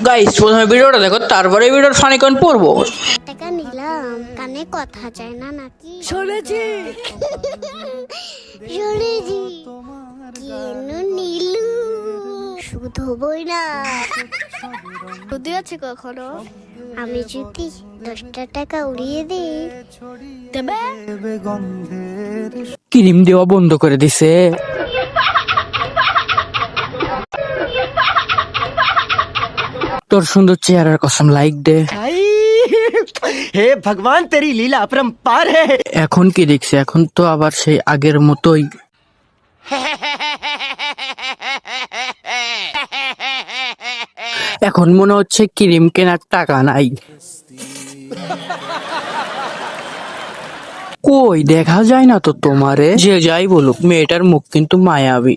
Guys প্রথমে ভিডিওটা দেখো, তারপরে ভিডিওর ফানি কমেন্ট পড়বো। টাকা নিলাম, কানে কথা যায় না নাকি? শুনেছি। শুনেছি। কেন নিলু? শুধু বই না, বুদ্ধি আছে কখনো? আমি যদি 10টা টাকা উড়িয়ে দিই, দেবে? ক্রিম দেওয়া বন্ধ করে দিছে। তোর সুন্দর চেহারার কসম লাইক দে। हे भगवान तेरी लीला अपरंपार है। এখন কি দেখছে? এখন তো আবার সেই আগের মতোই। এখন মনে হচ্ছে ক্রিম কেনার টাকা নাই। কই দেখা যায় না তো তোমারে। যে যাই বলুক, মেয়েটার মুখ কিন্তু মায়াবী।